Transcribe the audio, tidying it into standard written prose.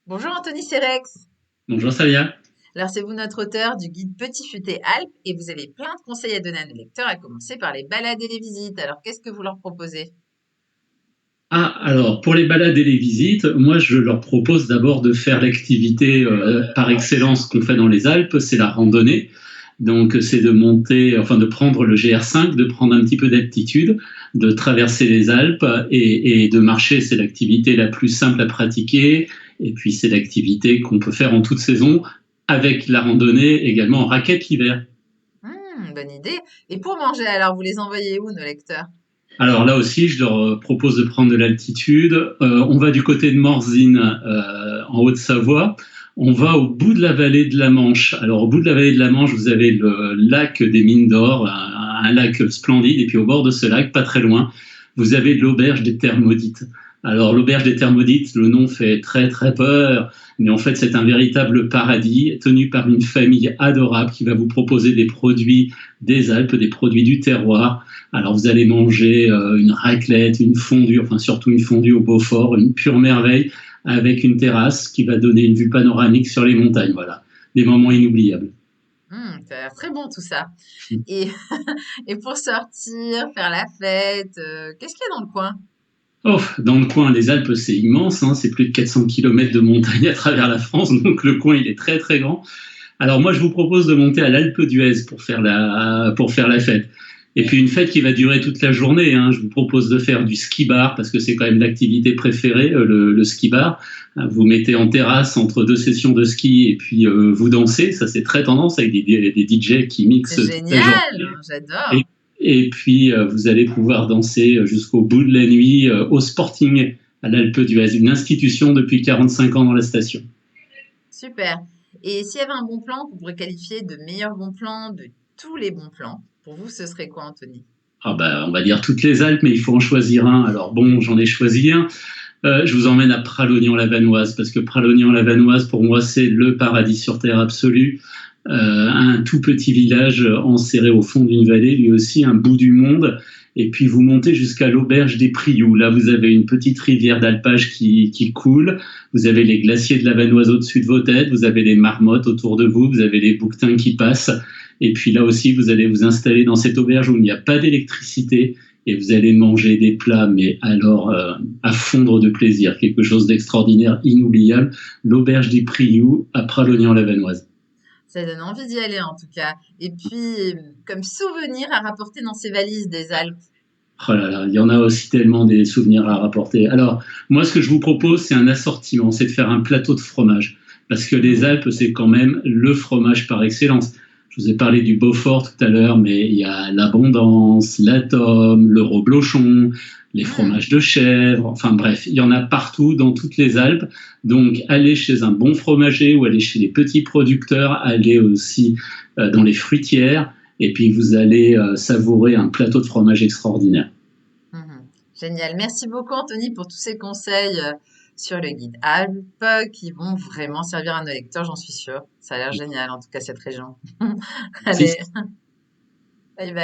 Bonjour Anthony Serex. Bonjour Salia. Alors c'est vous notre auteur du guide Petit Futé Alpes et vous avez plein de conseils à donner à nos lecteurs, à commencer par les balades et les visites. Alors qu'est-ce que vous leur proposez? Alors pour les balades et les visites, moi je leur propose d'abord de faire l'activité par excellence qu'on fait dans les Alpes, c'est la randonnée. Donc c'est de monter, enfin de prendre le GR5, de prendre un petit peu d'altitude, de traverser les Alpes et de marcher. C'est l'activité la plus simple à pratiquer. Et puis c'est l'activité qu'on peut faire en toute saison, avec la randonnée également en raquette l'hiver. Bonne idée. Et pour manger, alors vous les envoyez où nos lecteurs? Alors là aussi, je leur propose de prendre de l'altitude. On va du côté de Morzine, en Haute-Savoie. On va au bout de la vallée de la Manche. Alors au bout de la vallée de la Manche, vous avez le lac des Mines d'Or, un lac splendide. Et puis au bord de ce lac, pas très loin, vous avez l'auberge des Terres Maudites. Alors l'auberge des Terres Maudites, le nom fait très très peur, mais en fait c'est un véritable paradis tenu par une famille adorable qui va vous proposer des produits des Alpes, des produits du terroir. Alors vous allez manger une raclette, une fondue, enfin surtout une fondue au Beaufort, une pure merveille, avec une terrasse qui va donner une vue panoramique sur les montagnes. Voilà, des moments inoubliables. Ça a l'air très bon tout ça. Et, et pour sortir, faire la fête, qu'est-ce qu'il y a dans le coin? Oh, dans le coin, les Alpes, c'est immense, hein, c'est plus de 400 kilomètres de montagne à travers la France, donc le coin, il est très très grand. Alors moi, je vous propose de monter à l'Alpe d'Huez pour faire la fête. Et puis une fête qui va durer toute la journée, hein. Je vous propose de faire du ski bar parce que c'est quand même l'activité préférée, le ski bar. Vous mettez en terrasse entre deux sessions de ski et puis vous dansez. Ça c'est très tendance avec des DJ qui C'est mixent toute la journée. génial, Et, j'adore. et puis vous allez pouvoir danser jusqu'au bout de la nuit au Sporting à l'Alpe d'Huez, une institution depuis 45 ans dans la station. Super. Et s'il y avait un bon plan qu'on pourrait qualifier de meilleur bon plan de tous les bons plans, pour vous, ce serait quoi, Anthony? Ah bah, on va dire toutes les Alpes, mais il faut en choisir un. Alors bon, j'en ai choisi un. Je vous emmène à Pralognan-la-Vanoise, parce que Pralognan-la-Vanoise, pour moi, c'est le paradis sur Terre absolu. Un tout petit village enserré au fond d'une vallée, lui aussi un bout du monde. Et puis vous montez jusqu'à l'auberge des Prioux. Là, vous avez une petite rivière d'alpage qui coule. Vous avez les glaciers de la Vanoise au-dessus de vos têtes. Vous avez les marmottes autour de vous. Vous avez les bouquetins qui passent. Et puis là aussi, vous allez vous installer dans cette auberge où il n'y a pas d'électricité et vous allez manger des plats, mais alors à fondre de plaisir, quelque chose d'extraordinaire, inoubliable. L'auberge des Prioux à Pralognan-la-Vanoise. Ça donne envie d'y aller en tout cas. Et puis, comme souvenir à rapporter dans ces valises des Alpes. Oh là là, il y en a aussi tellement des souvenirs à rapporter. Alors, moi, ce que je vous propose, c'est un assortiment, c'est de faire un plateau de fromage. Parce que les Mmh. Alpes, c'est quand même le fromage par excellence. Je vous ai parlé du Beaufort tout à l'heure, mais il y a l'Abondance, l'Atome, le Reblochon, les Mmh. fromages de chèvre, enfin bref, il y en a partout dans toutes les Alpes. Donc, allez chez un bon fromager ou allez chez les petits producteurs, allez aussi dans les fruitières, et puis vous allez savourer un plateau de fromage extraordinaire. Mmh. Génial. Merci beaucoup Anthony pour tous ces conseils, sur le guide Alpes qui vont vraiment servir à nos lecteurs, j'en suis sûre. Ça a l'air génial en tout cas cette région. Allez, bye bye.